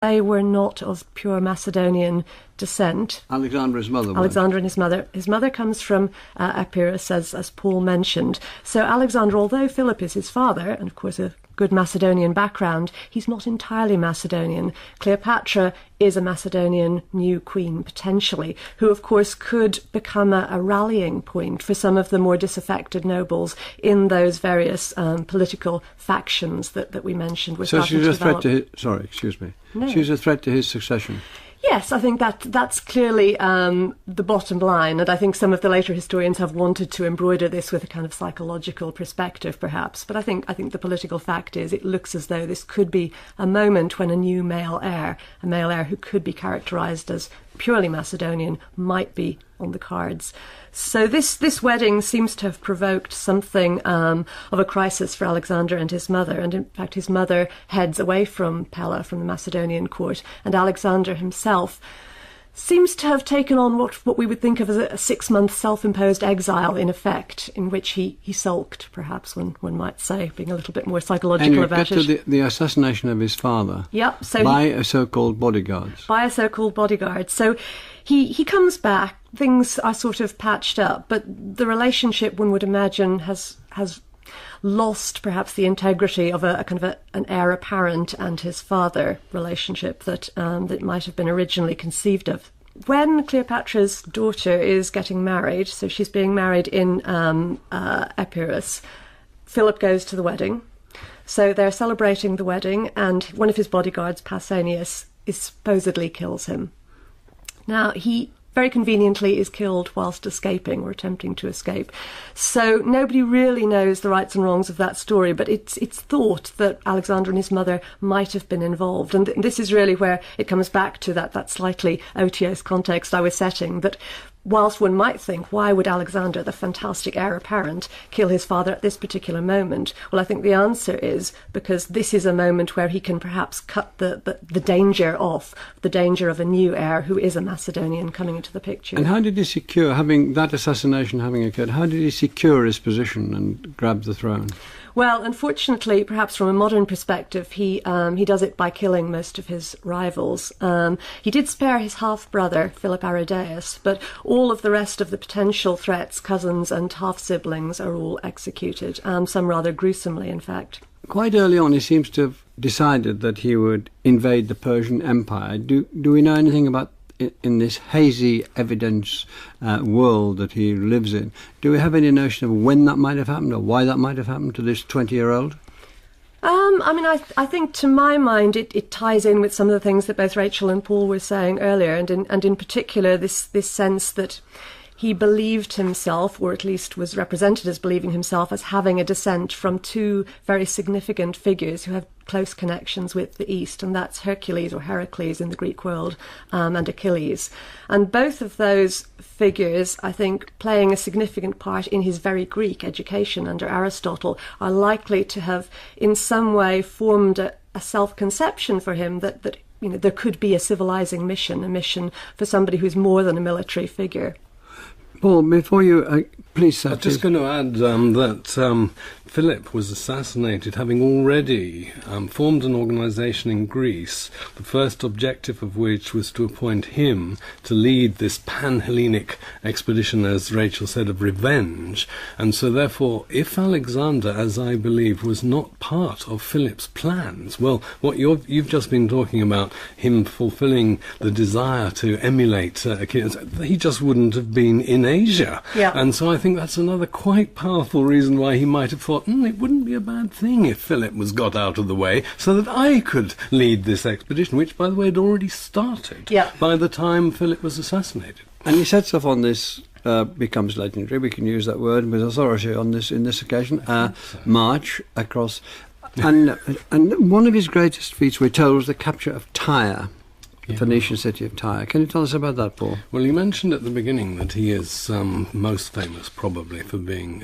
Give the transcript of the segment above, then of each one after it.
They were not of pure Macedonian descent. Alexander, his mother. Alexander and his mother. His mother comes from Epirus, as Paul mentioned. So Alexander, although Philip is his father, and of course a good Macedonian background, he's not entirely Macedonian. Cleopatra is a Macedonian new queen, potentially, who of course could become a rallying point for some of the more disaffected nobles in those various political factions that we mentioned. So she's a threat to his, sorry, excuse me. No. She's a threat to his succession. Yes, I think that's clearly the bottom line, and I think some of the later historians have wanted to embroider this with a kind of psychological perspective, perhaps. But I think the political fact is it looks as though this could be a moment when a new male heir who could be characterised as purely Macedonian, might be on the cards. So this wedding seems to have provoked something of a crisis for Alexander and his mother, and in fact his mother heads away from Pella, from the Macedonian court, and Alexander himself seems to have taken on what we would think of as a 6-month self-imposed exile, in effect, in which he sulked, perhaps one might say, being a little bit more psychological about it. And you get to the assassination of his father. Yep. So by a so-called bodyguard. By a so-called bodyguard. So he comes back, things are sort of patched up, but the relationship, one would imagine, has lost perhaps the integrity of a kind of an heir apparent and his father relationship that might have been originally conceived of. When Cleopatra's daughter is getting married, so she's being married in Epirus, Philip goes to the wedding. So they're celebrating the wedding, and one of his bodyguards, Pausanias, supposedly kills him. Now, he very conveniently is killed whilst escaping or attempting to escape. So nobody really knows the rights and wrongs of that story, but it's thought that Alexander and his mother might have been involved. And this is really where it comes back to that slightly otiose context I was setting, that whilst one might think, why would Alexander, the fantastic heir apparent, kill his father at this particular moment? Well, I think the answer is because this is a moment where he can perhaps cut the danger off, the danger of a new heir who is a Macedonian coming into the picture. And how did he secure, having that assassination having occurred, how did he secure his position and grab the throne? Well, unfortunately, perhaps from a modern perspective, he does it by killing most of his rivals. He did spare his half-brother, Philip Aridaeus, but all of the rest of the potential threats, cousins and half-siblings, are all executed, some rather gruesomely, in fact. Quite early on, he seems to have decided that he would invade the Persian Empire. Do we know anything about, in this hazy evidence world that he lives in, do we have any notion of when that might have happened or why that might have happened to this 20-year-old? I think to my mind it ties in with some of the things that both Rachel and Paul were saying earlier, and in particular this sense that he believed himself, or at least was represented as believing himself, as having a descent from two very significant figures who have close connections with the East, and that's Hercules, or Heracles in the Greek world, and Achilles. And both of those figures, I think, playing a significant part in his very Greek education under Aristotle, are likely to have in some way formed a self-conception for him that there could be a civilizing mission, a mission for somebody who's more than a military figure. Paul, before you, please... I'm just going to add that Philip was assassinated having already formed an organisation in Greece, the first objective of which was to appoint him to lead this Panhellenic expedition, as Rachel said, of revenge. And so therefore, if Alexander, as I believe, was not part of Philip's plans, well, what you've just been talking about, him fulfilling the desire to emulate Achilles, he just wouldn't have been in Asia. Yeah. And so I think that's another quite powerful reason why he might have thought, it wouldn't be a bad thing if Philip was got out of the way so that I could lead this expedition, which, by the way, had already started by the time Philip was assassinated. And he sets off on this, becomes legendary, we can use that word with authority on this in this occasion, march across. And one of his greatest feats, we're told, was the capture of Tyre. Phoenician city of Tyre. Can you tell us about that, Paul? Well, you mentioned at the beginning that he is most famous probably for being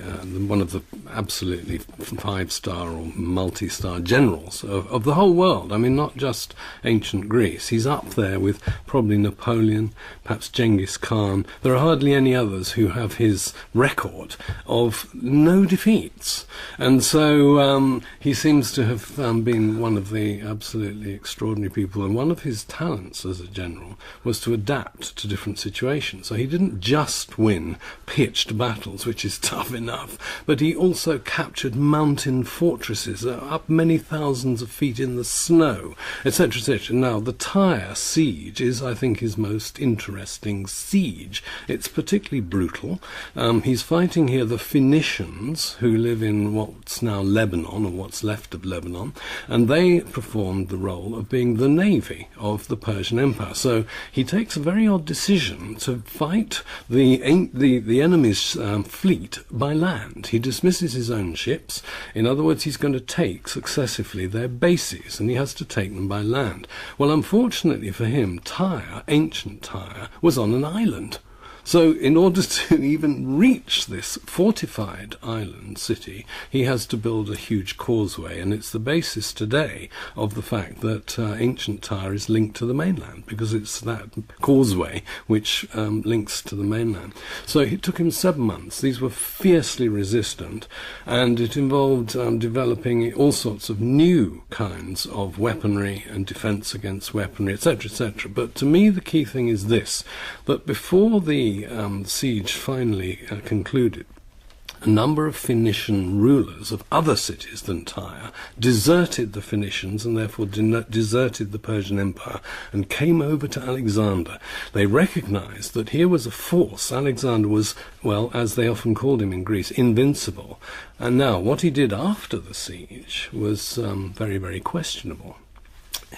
one of the absolutely five-star or multi-star generals of the whole world. I mean, not just ancient Greece. He's up there with probably Napoleon, perhaps Genghis Khan. There are hardly any others who have his record of no defeats. And so he seems to have been one of the absolutely extraordinary people, and one of his talents as a general was to adapt to different situations. So he didn't just win pitched battles, which is tough enough, but he also captured mountain fortresses up many thousands of feet in the snow, etc., etc. Now, the Tyre siege is, I think, his most interesting siege. It's particularly brutal. He's fighting here the Phoenicians, who live in what's now Lebanon, or what's left of Lebanon, and they performed the role of being the navy of the Persian Empire. So he takes a very odd decision to fight the enemy's fleet by land. He dismisses his own ships. In other words, he's going to take successively their bases, and he has to take them by land. Well, unfortunately for him, Tyre, ancient Tyre, was on an island. So in order to even reach this fortified island city, he has to build a huge causeway, and it's the basis today of the fact that ancient Tyre is linked to the mainland, because it's that causeway which links to the mainland. So it took him 7 months. These were fiercely resistant, and it involved developing all sorts of new kinds of weaponry and defence against weaponry, etc., etc. But to me the key thing is this, that before the siege finally concluded, a number of Phoenician rulers of other cities than Tyre deserted the Phoenicians and therefore deserted the Persian Empire and came over to Alexander. They recognized that here was a force. Alexander was, well, as they often called him in Greece, invincible. And now what he did after the siege was very, very questionable.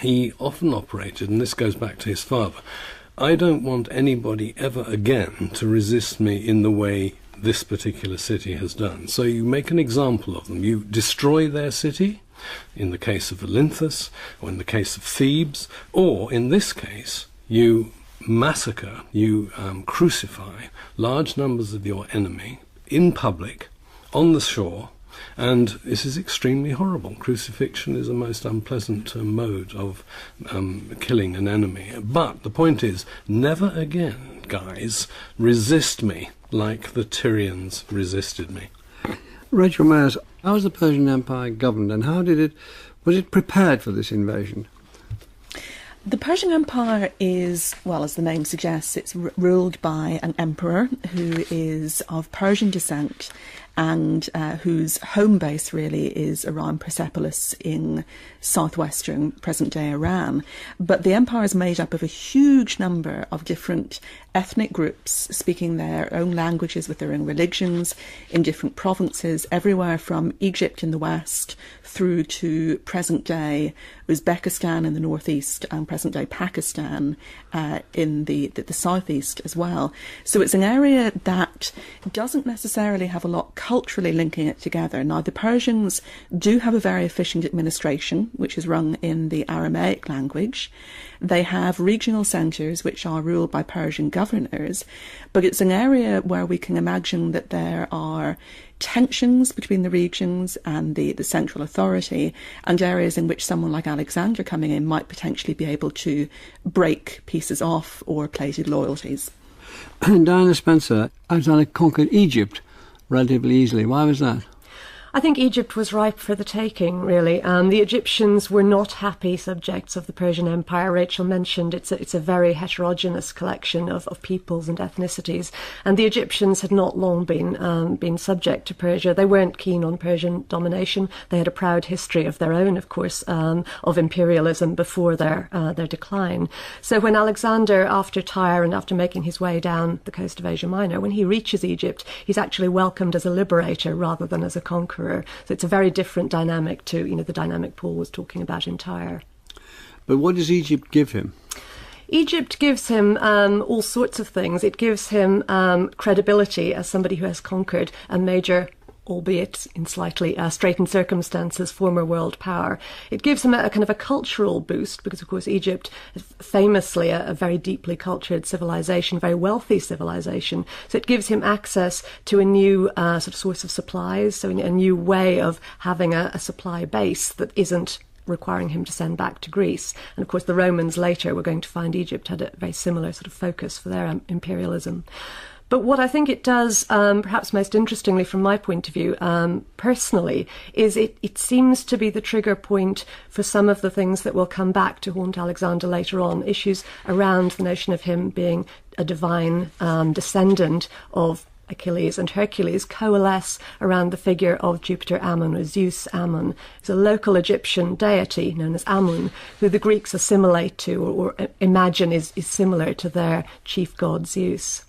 He often operated, and this goes back to his father, I don't want anybody ever again to resist me in the way this particular city has done. So you make an example of them. You destroy their city, in the case of Olynthus, or in the case of Thebes, or in this case, you massacre, you crucify large numbers of your enemy in public, on the shore, and this is extremely horrible. Crucifixion is a most unpleasant mode of killing an enemy. But the point is, never again, guys, resist me like the Tyrians resisted me. Rachel Mayers, how was the Persian Empire governed, and was it prepared for this invasion? The Persian Empire is, well, as the name suggests, it's ruled by an emperor who is of Persian descent and whose home base really is around Persepolis in southwestern present-day Iran. But the empire is made up of a huge number of different ethnic groups speaking their own languages with their own religions in different provinces, everywhere from Egypt in the west through to present-day Uzbekistan in the northeast and present-day Pakistan in the southeast as well. So it's an area that doesn't necessarily have a lot culturally linking it together. Now, the Persians do have a very efficient administration, which is run in the Aramaic language. They have regional centres which are ruled by Persian governors, but it's an area where we can imagine that there are tensions between the regions and the central authority, and areas in which someone like Alexander coming in might potentially be able to break pieces off or plated loyalties. Diana Spencer, Alexander conquered Egypt relatively easily. Why was that? I think Egypt was ripe for the taking, really. The Egyptians were not happy subjects of the Persian Empire. Rachel mentioned it's a very heterogeneous collection of peoples and ethnicities, and the Egyptians had not long been subject to Persia. They weren't keen on Persian domination. They had a proud history of their own, of course, of imperialism before their decline. So when Alexander, after Tyre and after making his way down the coast of Asia Minor, when he reaches Egypt, he's actually welcomed as a liberator rather than as a conqueror. So it's a very different dynamic to, the dynamic Paul was talking about in Tyre. But what does Egypt give him? Egypt gives him all sorts of things. It gives him credibility as somebody who has conquered a major albeit in slightly straitened circumstances, former world power. It gives him a kind of a cultural boost because, of course, Egypt is famously a very deeply cultured civilization, very wealthy civilization. So it gives him access to a new sort of source of supplies, so a new way of having a supply base that isn't requiring him to send back to Greece. And of course the Romans later were going to find Egypt had a very similar sort of focus for their imperialism. But what I think it does, perhaps most interestingly from my point of view, personally, is it seems to be the trigger point for some of the things that will come back to haunt Alexander later on, issues around the notion of him being a divine descendant of Achilles and Hercules coalesce around the figure of Jupiter Ammon, or Zeus Ammon. He's a local Egyptian deity known as Amun, who the Greeks assimilate to or imagine is similar to their chief god Zeus.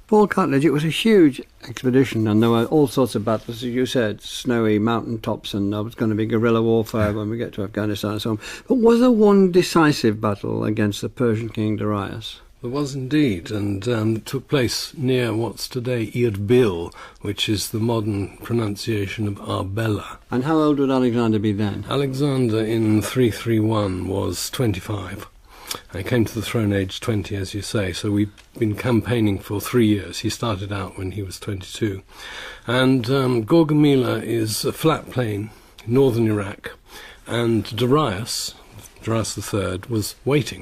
Paul Cartledge, it was a huge expedition, and there were all sorts of battles, as you said, snowy mountaintops, and there was going to be guerrilla warfare when we get to Afghanistan and so on. But was there one decisive battle against the Persian king Darius? There was indeed, and took place near what's today Erbil, which is the modern pronunciation of Arbela. And how old would Alexander be then? Alexander in 331 was 25. He came to the throne aged 20, as you say, so we've been campaigning for 3 years. He started out when he was 22. And Gaugamela is a flat plain, northern Iraq, and Darius III, was waiting.